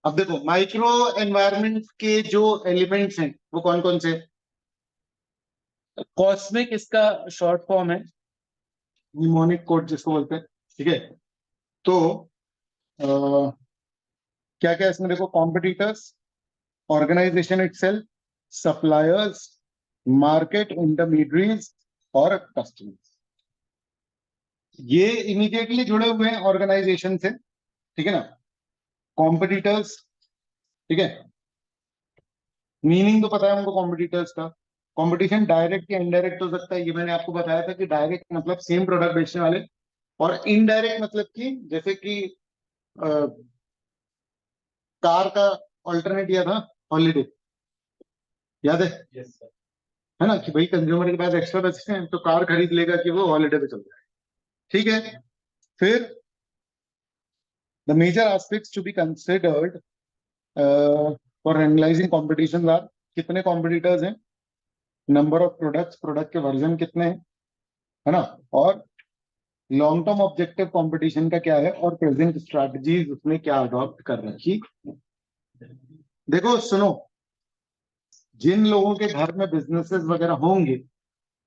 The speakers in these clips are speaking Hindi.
अब देखो माइक्रो एनवायरनमेंट के जो एलिमेंट्स हैं वो कौन कौन से? कॉस्मिक इसका शॉर्ट फॉर्म है, निमोनिक कोड जिसको बोलते हैं। ठीक है, तो क्या क्या इसमें देखो, competitors, organization itself, suppliers, market intermediaries और कस्टमर्स। ये इमीडिएटली जुड़े हुए हैं ऑर्गेनाइजेशन से, ठीक है ना। कॉम्पिटिटर्स, ठीक है, मीनिंग तो पता है उनको कॉम्पिटिटर्स का। कंपटीशन डायरेक्ट या इनडायरेक्ट हो सकता है, ये मैंने आपको बताया था कि डायरेक्ट मतलब सेम प्रोडक्ट बेचने वाले, और इनडायरेक्ट मतलब कि जैसे कि कार का ऑल्टरनेट दिया था हॉलीडे, याद है? yes, sir. है ना, कि भाई कंज्यूमर के पास एक्स्ट्रा पैसे हैं तो कार खरीद लेगा कि वो हॉलीडे पे चल जाए। ठीक है, फिर the major aspects to be considered for analysing competition are, कितने कॉम्पिटिटर्स हैं, नंबर ऑफ प्रोडक्ट्स, प्रोडक्ट के वर्जन कितने हैं, है ना, और लॉन्ग टर्म ऑब्जेक्टिव कंपटीशन का क्या है, और प्रेजेंट स्ट्रैटेजीज उसमें क्या अडॉप्ट कर रखी। देखो सुनो, जिन लोगों के घर में बिजनेसेस वगैरह होंगे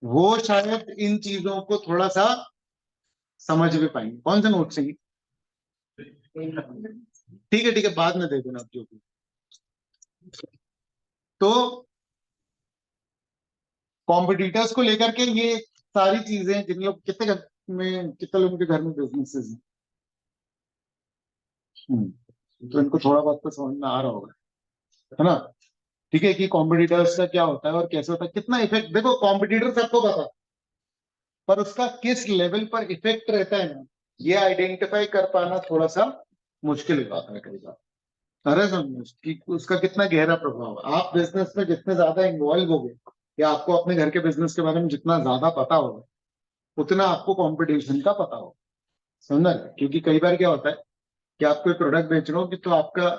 वो शायद इन चीजों को थोड़ा सा समझ भी पाएंगे। कौन सा नोट चाहिए? ठीक है, बाद में दे देना आप जो भी। तो कॉम्पिटिटर्स को लेकर के ये सारी चीजें, जिन लोग कितने लोगों के घर में बिजनेसेस हैं, तो इनको थोड़ा बहुत तो समझ में आ रहा होगा, है ना। ठीक है, कि कॉम्पिटिटर्स का क्या होता है और कैसे होता है, कितना इफेक्ट। देखो कॉम्पिटिटर सबको पता है, पर उसका किस लेवल पर इफेक्ट रहता है ना, ये आइडेंटिफाई कर पाना थोड़ा सा मुश्किल हो जाता है कई बार। अरे समझो कि उसका कितना गहरा प्रभाव है। आप बिजनेस में जितने ज्यादा इन्वॉल्व हो गए, या आपको अपने घर के बिजनेस के बारे में जितना ज्यादा पता होगा, उतना आपको कंपटीशन का पता होगा। समझा? क्योंकि कई बार क्या होता है कि आप कोई प्रोडक्ट बेच रहे हो कि तो आपका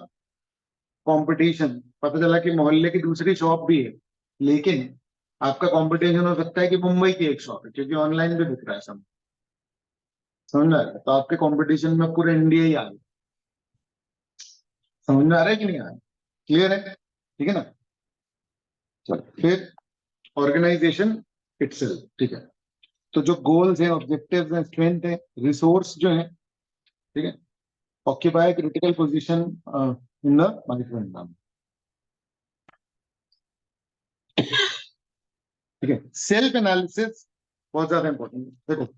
कंपटीशन, पता चला कि मोहल्ले की दूसरी शॉप भी है, लेकिन आपका कंपटीशन हो सकता है कि मुंबई की एक शॉप है, क्योंकि ऑनलाइन भी बिक रहा है सब। समझ में आ रहा है? तो आपके कंपटीशन में पूरे इंडिया ही आ गया। समझ में आ रहा है कि नहीं आ रहा है? क्लियर है? ठीक है ना। चलो फिर ऑर्गेनाइजेशन इटसेल्फ, ठीक है। तो जो गोल्स हैं, ऑब्जेक्टिव्स हैं, स्ट्रेंथ है, रिसोर्स जो है, ठीक है, occupy critical position in the market environment. ठीक है, सेल्फ एनालिसिस बहुत ज्यादा इंपॉर्टेंट है। देखो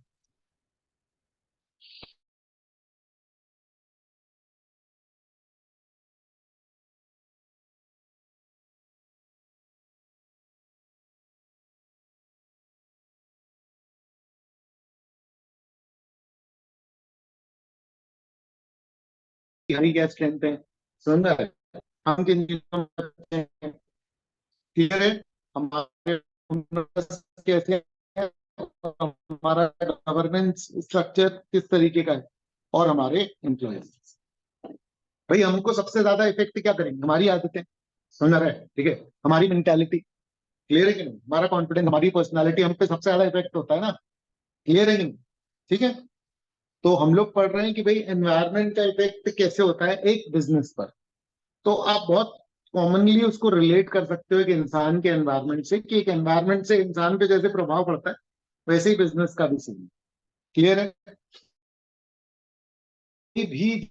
हमारी क्या स्ट्रेंथ है, समझ रहा है, हम किन चीजों में अच्छे हैं, क्लियर है, हमारे owners कैसे हैं, हमारा गवर्नेंस स्ट्रक्चर किस तरीके का है, और हमारे एम्प्लॉयज। भाई हमको सबसे ज्यादा इफेक्ट क्या करेंगे? हमारी आदतें, समझ रहा है, ठीक है, हमारी मेंटालिटी। क्लियर है कि नहीं? हमारा कॉन्फिडेंस, हमारी पर्सनालिटी हम पे सबसे ज्यादा इफेक्ट होता है ना। क्लियर है कि नहीं? ठीक है, तो हम लोग पढ़ रहे हैं कि भाई एनवायरनमेंट का इफेक्ट कैसे होता है एक बिजनेस पर। तो आप बहुत कॉमनली उसको रिलेट कर सकते हो एक इंसान के एनवायरनमेंट से, कि एक एनवायरनमेंट से इंसान पे जैसे प्रभाव पड़ता है, वैसे ही बिजनेस का भी सीन। क्लियर है? भी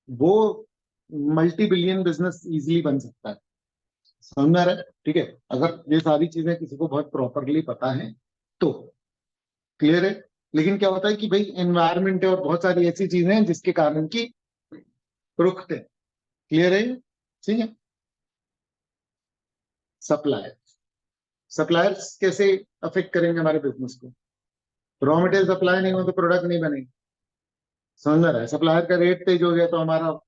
वो मल्टी बिलियन बिजनेस इजीली बन सकता है। समझ में आ रहा है? ठीक है, अगर ये सारी चीजें किसी को बहुत प्रॉपरली पता है तो। क्लियर है? लेकिन क्या होता है कि भाई एनवायरनमेंट है और बहुत सारी ऐसी चीजें हैं जिसके कारण की रुकते हैं। क्लियर है? ठीक है। सप्लायर, सप्लायर्स कैसे अफेक्ट करेंगे हमारे बिजनेस को? रॉ मटेरियल सप्लाई नहीं हो तो प्रोडक्ट नहीं बनेगी। समझ में आ रहा है? सप्लायर का रेट तेज हो गया तो हमारा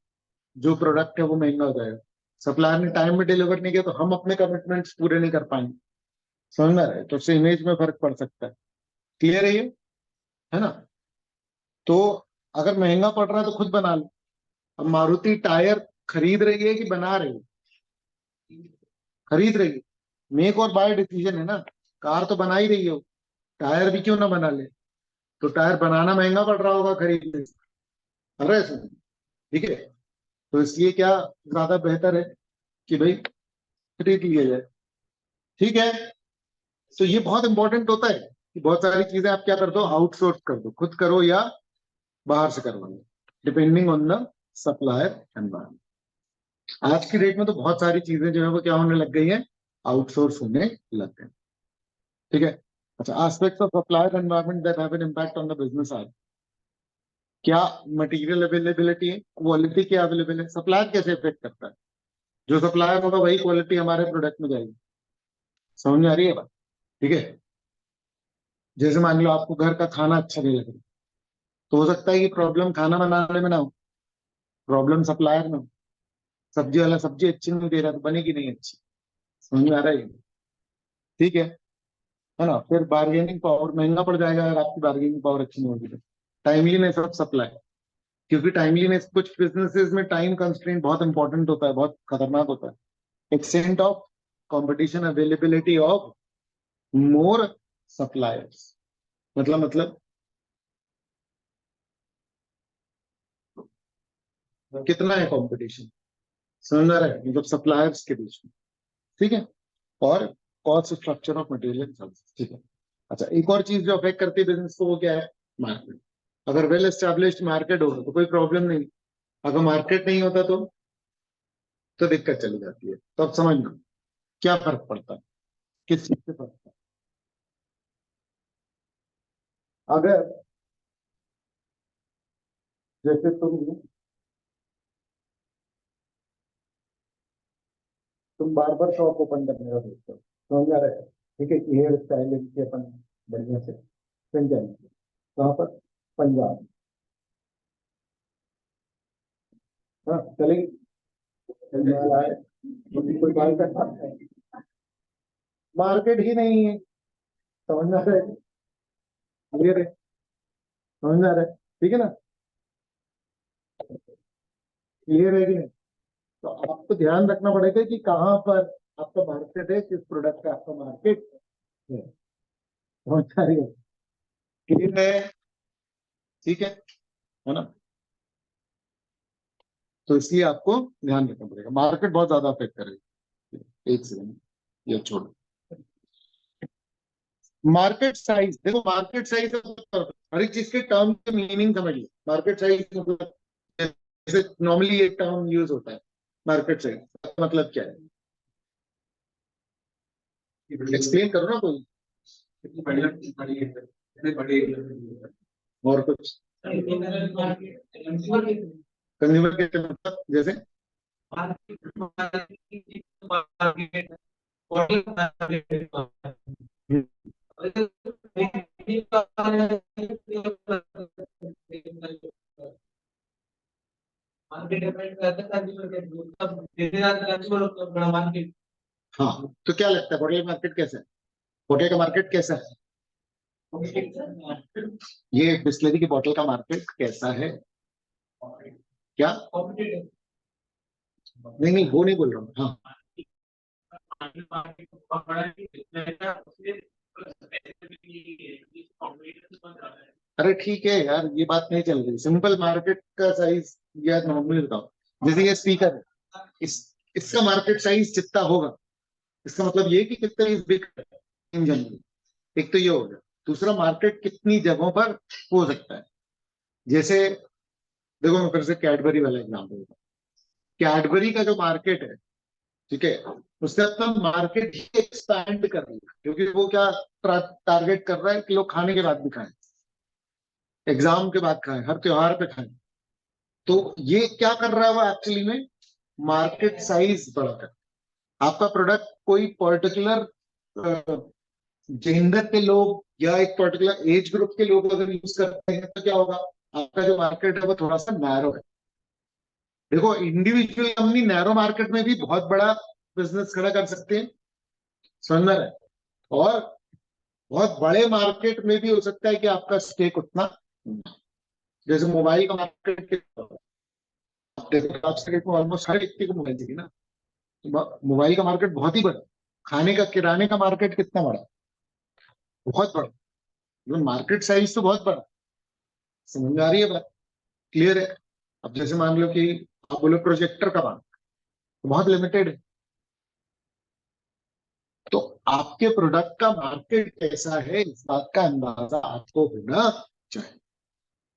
जो प्रोडक्ट है वो महंगा हो जाएगा। सप्लायर ने टाइम में डिलीवर नहीं किया तो हम अपने कमिटमेंट्स पूरे नहीं कर पाएंगे। समझ में आ रहा है? तो उससे इमेज में फर्क पड़ सकता है। क्लियर है ये? है ना। तो अगर महंगा पड़ रहा है तो खुद बना लो। अब मारुति टायर खरीद रही है कि बना रही है? खरीद रही है। मेक और बाय डिसीजन है ना। कार तो बना ही रही है, टायर भी क्यों ना बना ले। तो टायर बनाना महंगा पड़ रहा होगा खरीदने से। अरे ठीक है, तो इसलिए क्या ज्यादा बेहतर है कि भाई खरीद लिया जाए। ठीक है, तो ये बहुत इंपॉर्टेंट होता है कि बहुत सारी चीजें आप क्या कर दो, आउटसोर्स कर दो, खुद करो या बाहर से करवाओ, depending on the supplier environment. आज की डेट में तो बहुत सारी चीजें जो है वो क्या होने लग गई है, आउटसोर्स होने लग गए। ठीक है, अच्छा, aspects of supplier environment that have an impact on the business are, क्या मटेरियल अवेलेबिलिटी है, क्वालिटी क्या अवेलेबल है, सप्लायर कैसे इफेक्ट करता है। जो सप्लायर होगा वही क्वालिटी हमारे प्रोडक्ट में जाएगी। समझ में आ रही है बात? ठीक है, जैसे मान लो आपको घर का खाना अच्छा नहीं लग रहा, तो हो सकता है कि प्रॉब्लम खाना बनाने में ना हो, प्रॉब्लम सप्लायर में हो। सब्जी वाला सब्जी अच्छी नहीं दे रहा तो बनेगी नहीं अच्छी। समझ में आ रहा है? ठीक है ना? फिर बार्गेनिंग पावर, महंगा पड़ जाएगा अगर आपकी बार्गेनिंग पावर अच्छी नहीं होगी तो। टाइमलीनेस ऑफ सप्लाई, क्योंकि टाइमलीनेस कुछ बिजनेसेस में टाइम कंस्ट्रेंट बहुत इंपॉर्टेंट होता है, बहुत खतरनाक होता है। Extent of competition, availability of more suppliers, मतलब कितना है कंपटीशन, समझ आ रहा है, मतलब सप्लायर्स के बीच में। ठीक है, और cost structure of material service. ठीक है, अच्छा, एक और चीज जो अफेक्ट करती है बिजनेस को वो क्या है, मार्केट। अगर वेल एस्टेब्लिश्ड मार्केट होगा तो कोई प्रॉब्लम नहीं, अगर मार्केट नहीं होता तो दिक्कत चली जाती है। तो अब समझना क्या फर्क पड़ता है, किस चीज से फर्क पड़ता है। अगर जैसे तुम बार बार शॉप ओपन करने का सोचते हो, समझ आ रहा है? ठीक है, हेयर स्टाइलिंग की अपन बढ़िया से जाएंगे कहाँ पर, पंजाब। हाँ चलेगी, पंजाब आए, कोई बात करता है, मार्केट ही नहीं है। समझ में आ रहा है? क्लियर है? समझ में आ रहा है? ठीक है ना? क्लियर है कि नहीं? तो आपको ध्यान रखना पड़ेगा कि कहाँ पर आपका मार्केट है, किस प्रोडक्ट का आपका मार्केट है। समझ आ रही है? क्लियर है? ठीक है ना? तो इसलिए आपको ध्यान रखना पड़ेगा, मार्केट बहुत ज्यादा अफेक्ट करेगा। एक सेकंड, ये छोड़ो। मार्केट साइज देखो, मार्केट साइज हर एक चीज के टर्म के मीनिंग समझ लो। मार्केट साइज मतलब, जैसे नॉर्मली एक टर्म यूज होता है, मार्केट साइज मतलब क्या है, एक्सप्लेन करो ना कोई। और कुछ कंज्यूमर के मतलब जैसे, हाँ, तो क्या लगता है होटल मार्केट कैसा है, होटल का मार्केट कैसा है, ये बिस्लरी की बोतल का मार्केट कैसा है, क्या? नहीं नहीं, वो नहीं बोल रहा हूँ। हाँ, अरे ठीक है यार, ये बात नहीं चल रही, सिंपल मार्केट का साइज या नॉर्मली बताओ। जैसे ये स्पीकर है, इसका मार्केट साइज जितना होगा, इसका मतलब ये कि कितने इस बिक इन जनरल। एक तो ये हो गया, दूसरा मार्केट कितनी जगहों पर हो सकता है। जैसे देखो, मैं फिर से कैडबरी वाला एग्जाम्पल देता हूँ। कैडबरी का जो मार्केट है, ठीक है, उससे अपना मार्केट ही एक्सपैंड कर रही है, क्योंकि वो क्या टारगेट कर रहा है कि लोग खाने के बाद भी खाएं, एग्जाम के बाद खाएं, हर त्योहार पे खाएं। तो ये क्या कर रहा है वो एक्चुअली में, मार्केट साइज बढ़ाकर। आपका प्रोडक्ट कोई पर्टिकुलर जेंडर के लोग या एक पर्टिकुलर एज ग्रुप के लोग अगर यूज करते हैं तो क्या होगा, आपका जो मार्केट है वो थोड़ा सा नैरो है। देखो, इंडिविजुअल कंपनी नैरो मार्केट में भी बहुत बड़ा बिजनेस खड़ा कर सकते हैं, समझ में आ रहा है? और बहुत बड़े मार्केट में भी हो सकता है कि आपका स्टेक उतना, जैसे मोबाइल का मार्केट, देखो आज के डेट में ऑलमोस्ट हर व्यक्ति को मोबाइल चाहिए ना। तो मोबाइल का मार्केट बहुत ही बड़ा, खाने का किराने का मार्केट कितना बड़ा, बहुत बड़ा, मार्केट साइज तो बहुत बड़ा। समझ में आ रही है बात? क्लियर है? अब जैसे मान लो कि आप बोलो प्रोजेक्टर का मार्केट बहुत लिमिटेड है। तो आपके प्रोडक्ट का मार्केट कैसा है इस बात का अंदाजा आपको होना चाहिए।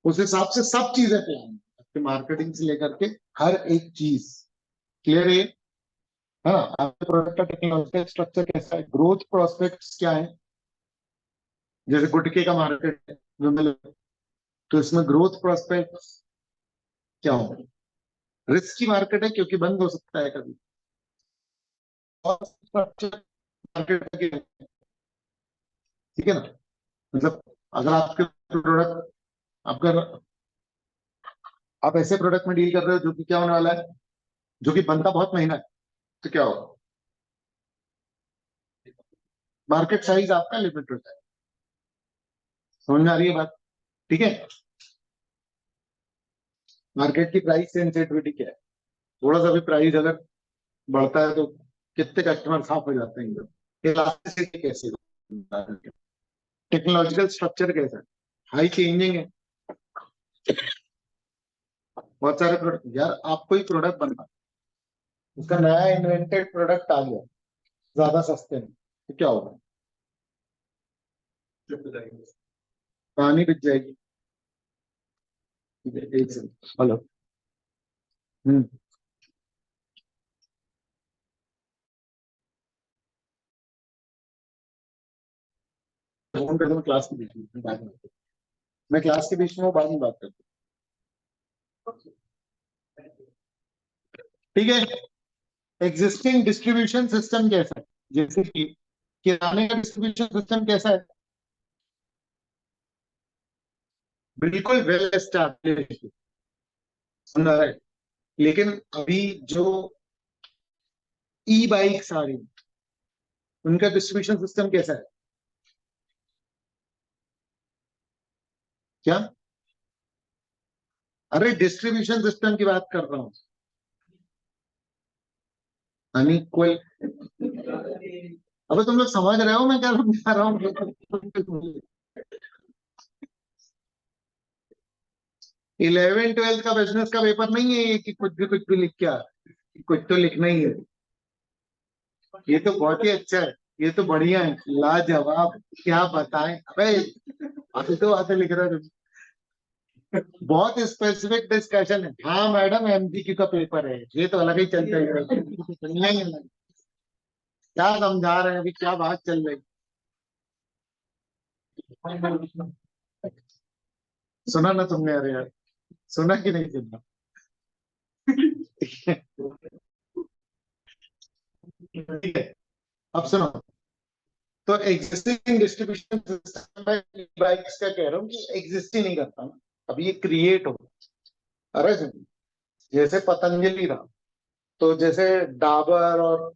उस हिसाब से सब चीजें प्लान, आपके मार्केटिंग से लेकर के हर एक चीज क्लियर है। हाँ, आपके प्रोडक्ट का टेक्नोलॉजिकल स्ट्रक्चर कैसा है, ग्रोथ प्रोस्पेक्ट्स क्या है। जैसे गुटके का मार्केट है जो मिले, तो इसमें ग्रोथ प्रोस्पेक्ट्स क्या होंगे। रिस्क की मार्केट है क्योंकि बंद हो सकता है कभी। और स्ट्रक्चर मार्केट है, ठीक है ना। मतलब अगर आपके प्रोडक्ट, अगर आप ऐसे प्रोडक्ट में डील कर रहे हो जो कि क्या होने वाला है, जो कि बनता बहुत महंगा है, तो क्या होगा, मार्केट साइज आपका लिमिट होता है। समझ में आ रही है बात, ठीक है। मार्केट की प्राइस सेंसिटिविटी क्या है, थोड़ा सा भी प्राइस अगर बढ़ता है तो कितने कस्टमर साफ हो जाते हैं। इलास्टिसिटी कैसे, टेक्नोलॉजिकल स्ट्रक्चर कैसा है, हाई चेंजिंग है। बहुत सारे प्रोडक्ट, यार आप कोई प्रोडक्ट बना, उसका नया इन्वेंटेड प्रोडक्ट आ गया ज्यादा सस्ते में, तो क्या होगा, कहानी बिक जाएगी। एक सेकंड, हेलो। हम्म, फोन कर दो, मैं क्लास के बीच में बाद में, मैं क्लास के बीच में वो बाद में बात करता हूँ, ठीक है। एग्जिस्टिंग डिस्ट्रीब्यूशन सिस्टम कैसा है, जैसे कि किराने का डिस्ट्रीब्यूशन सिस्टम कैसा है, बिल्कुल वेल एस्टैब्लिश्ड, सुना है। लेकिन अभी जो ई बाइक्स आ रही हैं, उनका डिस्ट्रीब्यूशन सिस्टम कैसा है, क्या, अरे डिस्ट्रीब्यूशन सिस्टम की बात कर रहा हूँ, अनइक्वल। अबे तुम लोग समझ रहे हो मैं क्या समझा रहा हूँ। 11th 12th का बिजनेस का पेपर नहीं है ये कि कुछ भी लिख के आ, कुछ तो लिखना ही है। ये तो बहुत ही अच्छा है, ये तो बढ़िया है, लाजवाब, क्या बताएं। अबे आते तो आते लिख रहा है, बहुत स्पेसिफिक डिस्कशन है। हाँ मैडम, एमसीक्यू का पेपर है, ये तो अलग ही चल जाएगा, दुनिया ही अलग। क्या समझा रहे हैं अभी, क्या बात चल रही। सुना ना तुमने, अरे यार, सुना कि नहीं सुना। ठीक है, अब सुनो। तो एग्जिस्टिंग डिस्ट्रीब्यूशन सिस्टम में बाइक्स का कह रहा हूँ कि एग्जिस्ट ही नहीं करता ना, अभी ये क्रिएट हो। अरे सुन, जैसे पतंजलि रहा, तो जैसे डाबर और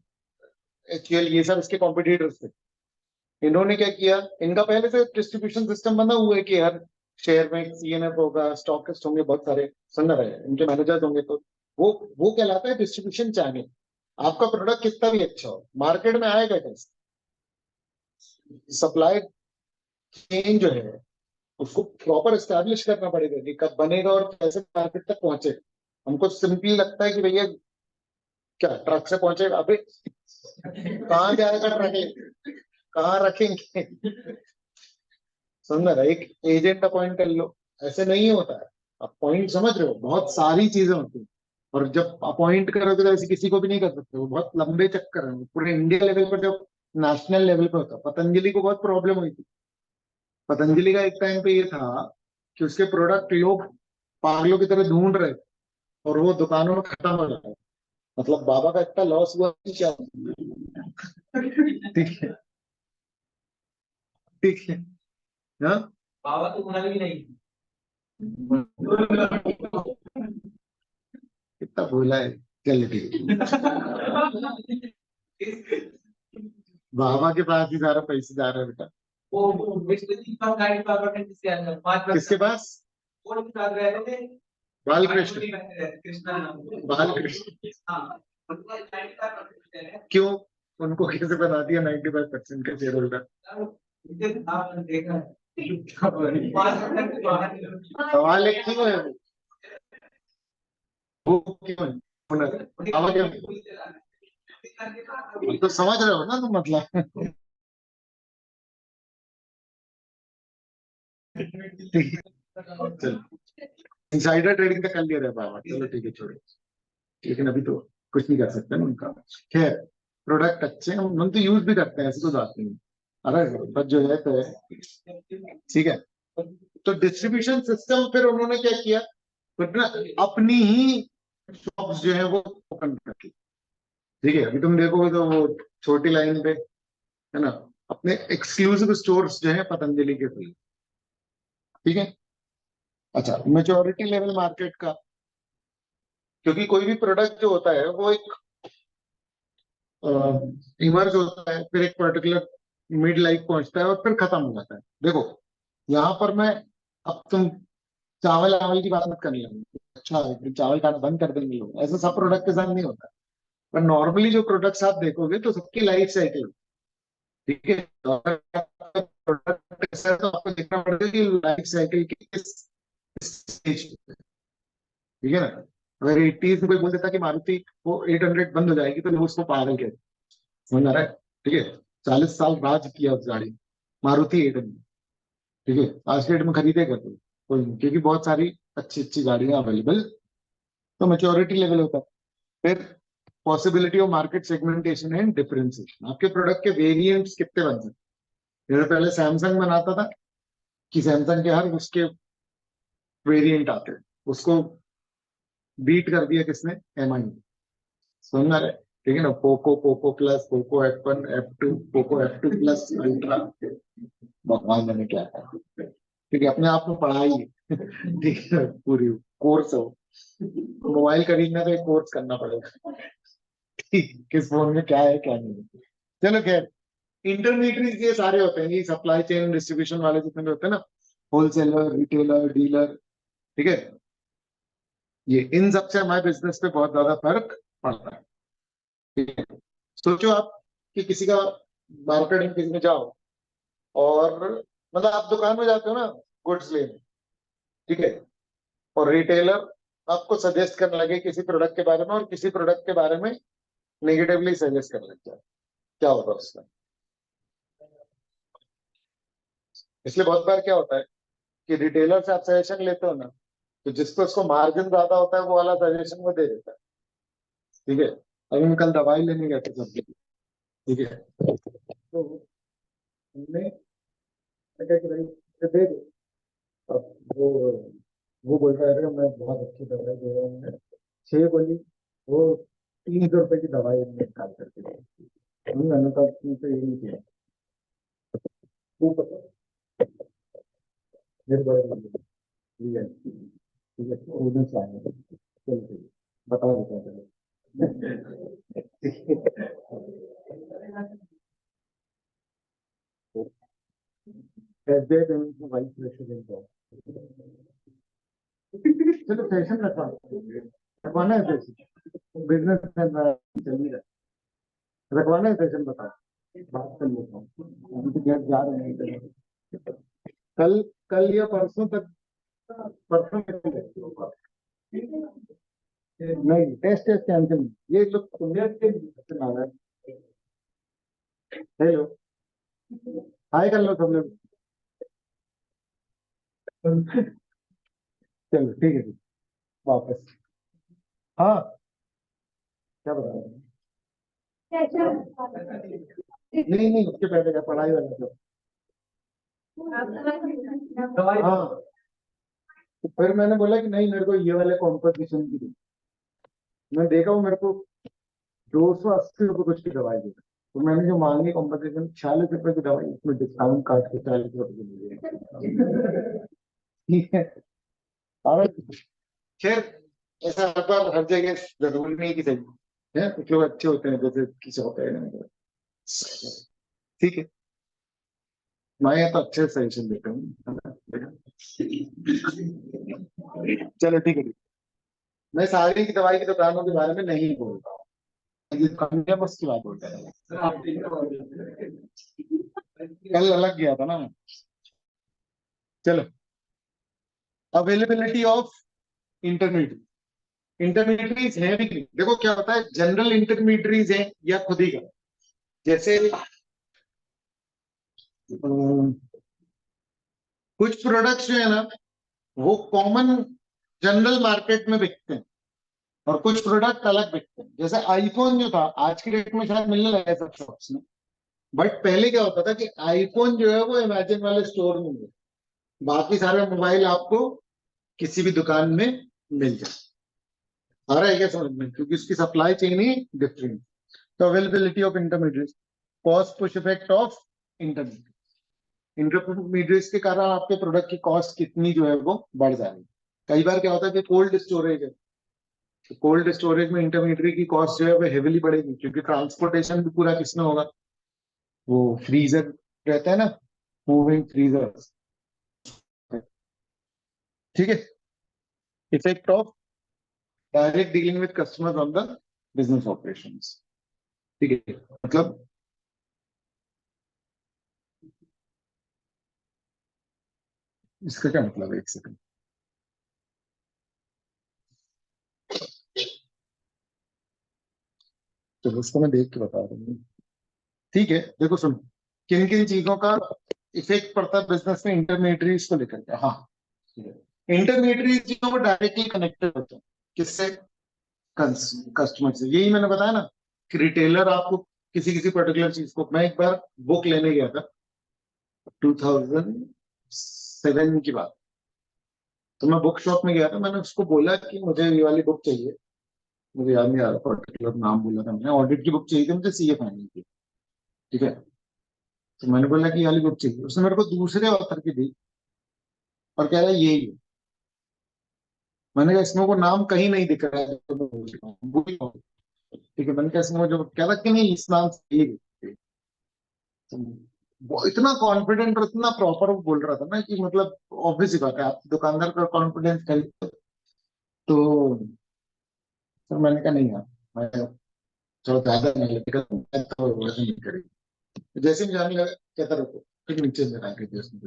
एचयूएल ये सब इसके कॉम्पिटिटर्स थे। इन्होंने क्या किया, इनका पहले से डिस्ट्रीब्यूशन सिस्टम बना हुआ है कि हर शेयर में सीएनएफ होगा, स्टॉकिस्ट होंगे, बहुत सारे संग रहे इनके मैनेजर्स होंगे, तो वो कहलाता है डिस्ट्रीब्यूशन चैनल। आपका प्रोडक्ट कितना भी अच्छा हो, मार्केट में आएगा कैसे, सप्लाई चेन जो है उसको प्रॉपर एस्टैब्लिश करना पड़ेगा कि कब बनेगा और कैसे मार्केट तक पहुंचेगा। हमको सिंपली लगता है कि भैया क्या ट्रक से पहुंचेगा, अभी कहाँ जाएगा ट्रक, कहाँ रखेंगे। सुंदर, एक एजेंट अपॉइंट कर लो, ऐसे नहीं होता है। आप पॉइंट समझ रहे हो, बहुत सारी चीजें होती हैं। और जब अपॉइंट करोगे तो ऐसे किसी को भी नहीं कर सकते, वो बहुत लंबे चक्कर हैं, पूरे इंडिया लेवल पर, जब नेशनल लेवल पर होता। पतंजलि को बहुत प्रॉब्लम हुई थी। पतंजलि का एक टाइम पे ये था कि उसके प्रोडक्ट लोग पागलों की तरह ढूंढ रहे थे और वो दुकानों में खत्म हो रहा है। मतलब बाबा का इतना लॉस हुआ कि क्या। ठीक है, ठीक है। हाँ, बाबा तो होना भी नहीं, कितना भूला है। चल ठीक है। बाबा के पास ही सारा पैसे जा रहा है बेटा। वो किसके पास, बालकृष्ण, बालकृष्ण, क्यों, उनको कैसे बना दिया 95% का शेयर होल्डर। सवाल एक क्यों है, वो क्यों आवाज तो समझ रहे हो ना तुम मतलब। चलो इंसाइडर ट्रेडिंग का कर लिया था बाबा, चलो ठीक है छोड़ो, लेकिन अभी तो कुछ नहीं कर सकते ना उनका। खैर प्रोडक्ट अच्छे हैं, हम तो यूज भी करते हैं, ऐसी कोई बात नहीं। अरे बस जो है तो है। ठीक है, तो डिस्ट्रीब्यूशन सिस्टम फिर उन्होंने क्या किया, फिर ना अपनी ही शॉप्स जो है वो ओपन कर दी। ठीक है, अभी तुम देखोगे तो वो छोटी लाइन पे है ना, अपने एक्सक्लूसिव स्टोर्स जो है पतंजलि के खुले। ठीक है। अच्छा, मेच्योरिटी लेवल मार्केट का, क्योंकि कोई भी प्रोडक्ट जो होता है वो एक इमर्ज होता है, फिर एक पर्टिकुलर मिड लाइफ पहुंचता है और फिर खत्म हो जाता है। देखो यहाँ पर मैं, अब तुम चावल चावल की बात मत करने लगे, अच्छा फिर चावल खाना बंद कर देंगे लोग, ऐसा सब प्रोडक्ट के साथ नहीं होता। पर नॉर्मली जो प्रोडक्ट्स आप देखोगे तो सबकी लाइफ साइकिल, ठीक है, तो अगर प्रोडक्ट ऐसा है तो आपको देखना पड़ेगा कि लाइफ साइकिल की किस स्टेज पे है। ठीक है ना। अगर 80s में कोई बोल देता कि मारुति वो 800 बंद हो जाएगी तो लोग उसको पागल कहते, समझ आ रहा है। ठीक है, 40 साल राज किया उस गाड़ी, मारुति 800। ठीक है, आज के डेट में खरीदे कर दो कोई नहीं, क्योंकि बहुत सारी अच्छी अच्छी गाड़ियां अवेलेबल। तो मेच्योरिटी लेवल होता है। फिर possibility of market segmentation and differentiation, आपके प्रोडक्ट के वेरिएंट्स कितने बन सकते हैं। जैसे पहले सैमसंग बनाता था कि सैमसंग के हर उसके वेरिएंट आते हैं, उसको बीट कर दिया किसने, एमआई। समझ में आ रहा है। ठीक है ना, Poco, Poco plus, Poco F1, F2, Poco F2 plus ultra, भगवान जाने क्या है। ठीक है, अपने आप में पढ़ाई है। ठीक है, पूरी कोर्स हो, मोबाइल खरीदना तो एक कोर्स करना पड़ेगा। ठीक, किस फोन में क्या है क्या नहीं है। चलो खैर, इंटरमीडिएट ये सारे होते हैं, ये सप्लाई चेन डिस्ट्रीब्यूशन वाले जितने भी होते हैं ना, होलसेलर, रिटेलर, डीलर। ठीक है, ये इन सबसे हमारे बिजनेस पे बहुत ज्यादा फर्क पड़ता है। ठीक है, सोचो आप कि किसी का मार्केटिंग किसी में जाओ, और मतलब आप दुकान में जाते हो ना गुड्स लेने, ठीक है, और रिटेलर आपको सजेस्ट करने लगे किसी प्रोडक्ट के बारे में, और किसी प्रोडक्ट के बारे में नेगेटिवली सजेस्ट करने लग जाए, क्या होगा उसका। इसलिए बहुत बार क्या होता है कि रिटेलर से आप सजेशन लेते हो ना, तो जिसको उसको मार्जिन ज्यादा होता है वो वाला सजेशन वो दे देता है। ठीक है, अभी हम कल दवाई लेने गए थे सबके, ठीक है, तो हमने कहा कि भाई इसे दे दो। अब वो बोल रहा है मैं बहुत अच्छी दवाई दे रहा हूँ, 6 गोली, वो 300 रुपए की दवाई हमने निकाल करके दी। मैंने कहा तुमसे ये नहीं किया, वो पता मेरे बड़े ठीक है, ठीक है, उधर से आए हैं। चलो ठीक है, बताओ बताओ वाइस प्रेसिडेंट है। चलो फैशन रखवाना है, फैशन बिजनेस चल ही रहा है, रखवाना है फैशन, बताओ बात कर लेता हूँ, अभी तो गैस जा रहे हैं। कल कल या परसों तक, परसों तक नहीं, टेस्ट टेस्ट कैंसिल नहीं, ये लोग हेलो, हाय कर लो सब लोग। चलो ठीक है, ठीक, वापस। हाँ, क्या बता रहे हैं? नहीं नहीं, उसके पहले का पढ़ाई वाला जो, हाँ, तो फिर मैंने बोला कि नहीं मेरे को ये वाले कॉम्पोजिशन की दो। मैं देखा हूँ मेरे को 280 रुपये कुछ की दवाई दी, तो मैंने जो मांगी कॉम्पोजिशन 46 रुपए की दवाई, उसमें डिस्काउंट काट के 40 रुपए की मिली। ठीक है, और खैर ऐसा हर बार हर जगह जरूरी नहीं कि सही है, कुछ लोग अच्छे होते हैं जैसे किसी होता है ना। ठीक है, मैं ये तो अच्छे सजेशन देता हूँ, है ना? चलो ठीक है, ठीक। मैं सारी की दवाई की दुकानों के बारे में नहीं बोल रहा हूँ, ये दुकान है बस की बात बोल रहा हूँ। कल अलग गया था ना मैं। चलो, अवेलेबिलिटी ऑफ इंटरनेट, इंटरमीडिएटरीज है भी नहीं। देखो क्या होता है, जनरल इंटरमीडिएटरीज है या खुद ही का, जैसे कुछ प्रोडक्ट्स जो है ना वो कॉमन जनरल मार्केट में बिकते हैं और कुछ प्रोडक्ट अलग बिकते हैं। जैसे आईफोन जो था आज की डेट में शायद मिलने लगा है सब शॉप्स में, बट पहले क्या होता था कि आईफोन जो है वो इमेजिन वाले स्टोर में मिले, बाकी सारे मोबाइल आपको किसी भी दुकान में मिल जाए। आ रहा है क्या समझ में, क्योंकि उसकी सप्लाई चेन ही डिफरेंट। तो availability of intermediate, cost push effect of intermediate, intermediates के कारण आपके प्रोडक्ट की कॉस्ट कितनी जो है वो बढ़ जाएगी। कई बार क्या होता है कि कोल्ड स्टोरेज है, तो कोल्ड स्टोरेज में इंटरमीडिएट की कॉस्ट जो है वो हेविली बढ़ेगी, क्योंकि ट्रांसपोर्टेशन भी पूरा किसमें होगा, वो फ्रीजर रहता है ना, मूविंग फ्रीजर। ठीक है, effect of direct dealing with customers on the business operations. ठीक है, मतलब इसका क्या मतलब है, एक सेकंड। चलो उसको मैं देख के बता रहा हूँ। ठीक है, देखो सुनो, किन किन चीजों का इफेक्ट पड़ता है बिजनेस में इंटरमीडिएटरीज को लेकर के। हाँ, इंटरमीडिएटरीज जो है वो डायरेक्टली कनेक्टेड होते हैं किससे, कस्टमर से। यही मैंने बताया ना कि रिटेलर आपको किसी किसी पर्टिकुलर चीज को, मैं एक बार बुक लेने गया था 2007 की बात, तो मैं बुक शॉप में गया था, मैंने उसको बोला कि मुझे ये वाली बुक चाहिए, मुझे याद नहीं आ रहा पर्टिकुलर नाम बोला था मैंने, ऑडिट की बुक चाहिए थी मुझे, सीए फाइनल की। ठीक है, तो मैंने बोला कि ये वाली बुक चाहिए, उसने मेरे को दूसरे ऑथर की दी और कह रहा है यही है। मैंने कहा इसमें वो नाम कहीं नहीं दिख रहा है, तो मैं बोल रहा हूँ, भूल गया हूँ। ठीक है, मैंने कहा इसमें वो जो कह रहा कि नहीं इस नाम से यही है। तो वो इतना कॉन्फिडेंट और इतना प्रॉपर वो बोल रहा था ना कि मतलब ऑब्वियस ही बात है, आप दुकानदार का कॉन्फिडेंस खरीदते हो। तो फिर मैंने कहा नहीं यार, मैं थोड़ा ज्यादा नहीं लगेगा, मैं तो वैसे नहीं करेगी। जैसे ही जाने लगा कहता रुको, फिर नीचे में रख दिया उसने।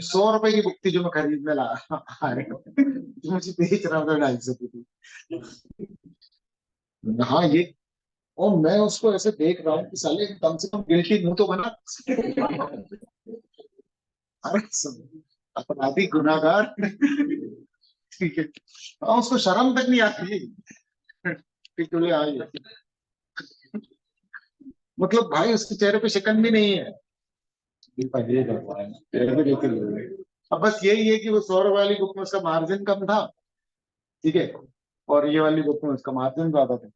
100 रुपए की बुक थी जो मैं खरीदने ला जो मुझे बेच रहा था 250 की थी। हाँ ये, और मैं उसको ऐसे देख रहा हूँ कि साले कम से कम गिल्टी मुंह तो बना। अरे अपराधी गुनाहगार। ठीक है, हाँ उसको शर्म तक नहीं आती। ठीक है, आई है। मतलब भाई उसके चेहरे पे शिकन भी नहीं है। ये भगवान, चेहरे पे लेके लोगे। अब बस यही है कि वो 100 वाली बुक में उसका मार्जिन कम था। ठीक है, और ये वाली बुक में उसका मार्जिन ज्यादा था।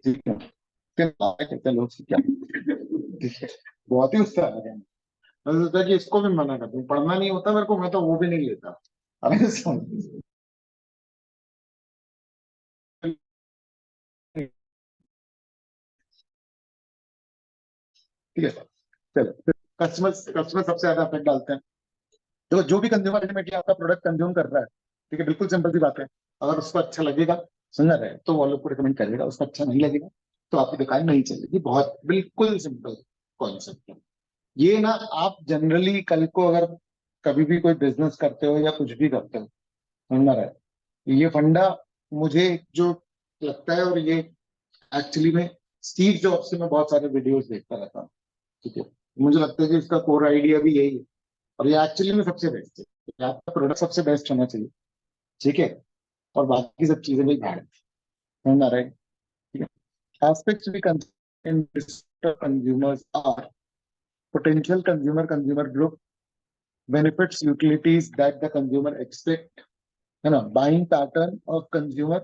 ठीक है, चलो उसकी क्या। ठीक है, बहुत ही उससे आ गया। मैंने सोचा कि इसको भी मना कर दूं, पढ़ना नहीं होता मेरे को, मैं तो वो भी नहीं लेता। अरे सुन, ठीक है, चलो कस्टमर कस्टमर सबसे ज्यादा इफेक्ट डालते हैं। देखो जो भी कंज्यूमर अल्टीमेटली आपका प्रोडक्ट कंज्यूम कर रहा है, ठीक है, बिल्कुल सिंपल सी बात है, अगर उसको अच्छा लगेगा, सुंदर है, तो वो लोग को रिकमेंड करेगा, उसको अच्छा नहीं लगेगा तो आपकी दुकान नहीं चलेगी। बहुत बिल्कुल सिंपल कॉन्सेप्ट है ये ना। आप जनरली कल को अगर कभी भी कोई बिजनेस करते हो या कुछ भी करते हो, सुंदर है, ये फंडा मुझे जो लगता है, और ये एक्चुअली में स्टीव जॉब से मैं बहुत सारे वीडियोस देखता रहता हूँ। ठीक है, मुझे लगता है कि इसका कोर आइडिया भी यही है, और ये एक्चुअली में सबसे बेस्ट है कि आपका प्रोडक्ट सबसे बेस्ट होना चाहिए। ठीक है, और बाकी सब चीजें भी भाड़ में रहे। ठीक है, एस्पेक्ट्स भी consumers are potential consumer group, benefits, utilities that the consumer expect, है ना, buying pattern of consumer,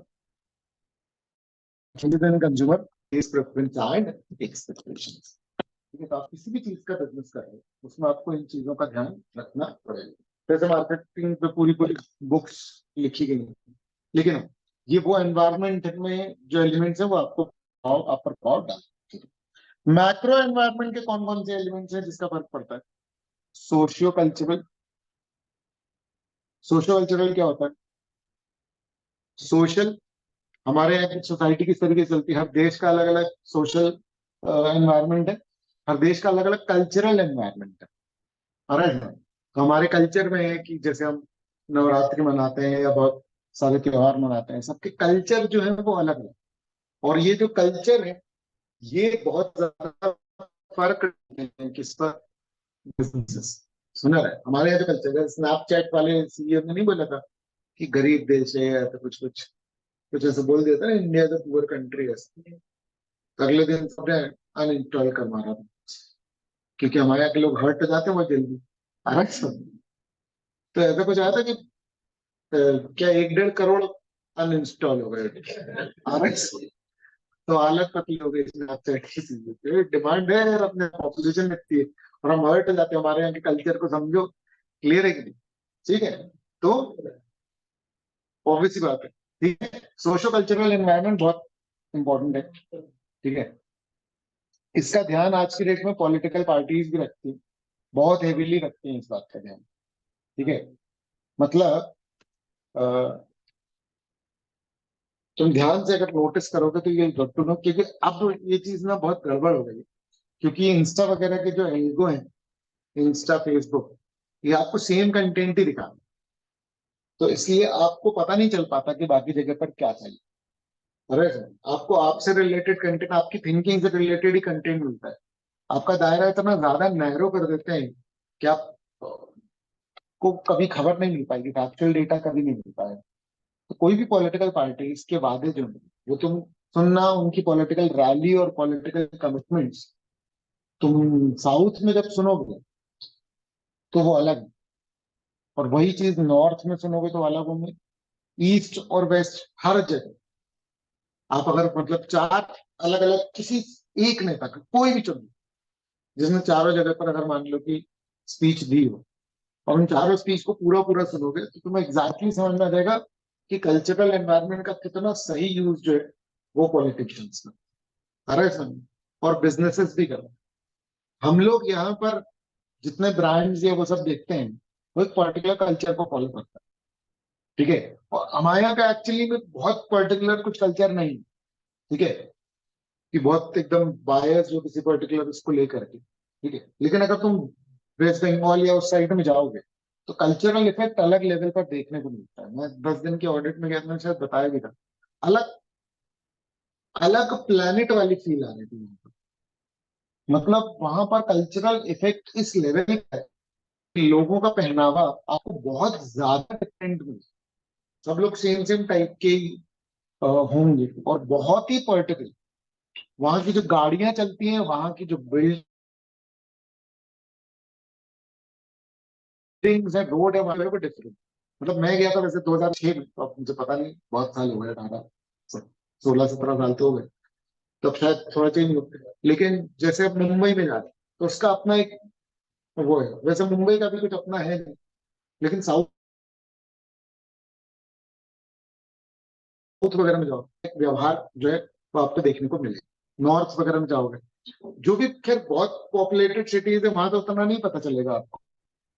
changes in consumer taste preference and expectations। ठीक है, तो आप किसी भी चीज का बिजनेस कर रहे हैं उसमें आपको इन चीजों का ध्यान रखना पड़ेगा। जैसे मार्केटिंग पे पूरी पूरी बुक्स लिखी गई हैं, लेकिन ये वो एनवायरनमेंट में जो एलिमेंट्स है वो आपको आप पर प्रभाव डालते हैं। मैक्रो एनवायरनमेंट के कौन कौन से एलिमेंट्स हैं जिसका फर्क पड़ता है, सोशियो कल्चरल। सोशियो कल्चरल क्या होता है, सोशल, हमारे यहाँ की सोसाइटी किस तरीके से चलती है, हर देश का अलग अलग सोशल एनवायरनमेंट है, हर देश का अलग अलग कल्चरल एनवायरनमेंट है। और तो हमारे कल्चर में है कि जैसे हम नवरात्रि मनाते हैं या बहुत सारे त्योहार मनाते हैं, सबके कल्चर जो है वो अलग है। और ये जो कल्चर है ये बहुत ज्यादा फर्क करते हैं किस पर, बिजनेसेस। सुना है हमारे यहाँ जो कल्चर है, स्नैपचैट वाले सीईओ ने नहीं बोला था कि गरीब देश है या तो कुछ कुछ कुछ ऐसे बोल दिया था ना, इंडिया इज पुअर कंट्री है, तो अगले दिन सबने अनइंस्टॉल कर मारा था, क्योंकि हमारे यहाँ के लोग हर्ट जाते हैं बहुत जल्दी। अरे सब तो ऐसा कुछ आया था कि क्या 1-1.5 करोड़ अनइंस्टॉल हो गए। अरे तो हालत पतली हो गई स्नैपचैट की, चीजें डिमांड है यार, अपने पॉपुलेशन इतनी है और हम हर्ट जाते हैं, हमारे यहाँ के कल्चर को समझो। क्लियर है कि नहीं? ठीक है, तो ऑब्वियस सी बात है। ठीक है, सोशो कल्चरल एनवायरनमेंट बहुत इंपॉर्टेंट है। ठीक है, इसका ध्यान आज की डेट में पॉलिटिकल पार्टीज भी रखती है, बहुत हेवीली रखती हैं इस बात का ध्यान। ठीक है, मतलब अ, तुम ध्यान से अगर नोटिस करोगे तो ये गुड टू नो, क्योंकि अब ये चीज ना बहुत गड़बड़ हो गई है। क्योंकि इंस्टा वगैरह के जो एल्गो है, इंस्टा फेसबुक, ये आपको सेम कंटेंट ही दिखा, तो इसलिए आपको पता नहीं चल पाता कि बाकी जगह पर क्या चाहिए। अरे सर, आपको आपसे रिलेटेड कंटेंट, आपकी थिंकिंग से रिलेटेड ही कंटेंट मिलता है। आपका दायरा इतना ज्यादा नैरो कर देते हैं कि आप को कभी खबर नहीं मिल पाएगी, फैक्चुअल डेटा कभी नहीं मिल पाएगा। तो कोई भी पॉलिटिकल पार्टी इसके वादे जो हैं वो तुम सुनना, उनकी पॉलिटिकल रैली और पॉलिटिकल कमिटमेंट्स तुम साउथ में जब सुनोगे तो वो अलग है, और वही चीज नॉर्थ में सुनोगे तो अलग होंगे, ईस्ट और वेस्ट हर जगह। आप अगर मतलब चार अलग अलग किसी एक नेता का कोई भी चुन लो, जिसने चारों जगह पर अगर मान लो कि स्पीच दी हो, और उन चारों स्पीच को पूरा पूरा सुनोगे तो तुम्हें एग्जैक्टली समझ में आ जाएगा कि कल्चरल एनवायरनमेंट का कितना सही यूज जो है वो पॉलिटिशियंस का कर रहे हैं समझ, और बिजनेसेस भी कर रहे हैं। हम लोग यहाँ पर जितने ब्रांड्स या वो सब देखते हैं, वो एक पर्टिकुलर कल्चर को फॉलो करता है। ठीक है, और हमारे यहाँ का एक्चुअली में बहुत पर्टिकुलर कुछ कल्चर नहीं है। ठीक है, कि बहुत एकदम बायस जो किसी पर्टिकुलर उसको लेकर के। ठीक है, लेकिन अगर तुम वेस्ट बंगाल या उस साइड में जाओगे तो कल्चरल इफेक्ट अलग लेवल पर देखने को मिलता है। मैं 10 दिन के ऑडिट में गया था, मैंने शायद बताया भी था, अलग अलग प्लेनेट वाली फील आ रही थी वहां पर। मतलब वहां पर कल्चरल इफेक्ट इस लेवल का है कि लोगों का पहनावा आपको बहुत ज्यादा डिफरेंट मिले, सब लोग सेम सेम टाइप के ही होंगे, और बहुत ही पर्टिकुलर वहां की जो गाड़ियां चलती हैं, वहां की जो बिल्डिंग्स है, रोड है, वहां पर डिफरेंट। मतलब मैं गया था वैसे 2006 में, तो अब मुझे पता नहीं, बहुत साल हो गए, 16-17 साल तो हो गए, तब शायद थोड़ा चेंज हो गया। लेकिन जैसे अब मुंबई में जाते तो उसका अपना एक वो है, वैसे मुंबई का भी कुछ अपना है नहीं। लेकिन साउथ वगैरह में जाओ, एक व्यवहार जो है वो आपको देखने को मिलेगा। नॉर्थ वगैरह में जाओगे, जो भी खैर बहुत पॉपुलेटेड सिटीज है, वहां तो उतना नहीं पता चलेगा आपको।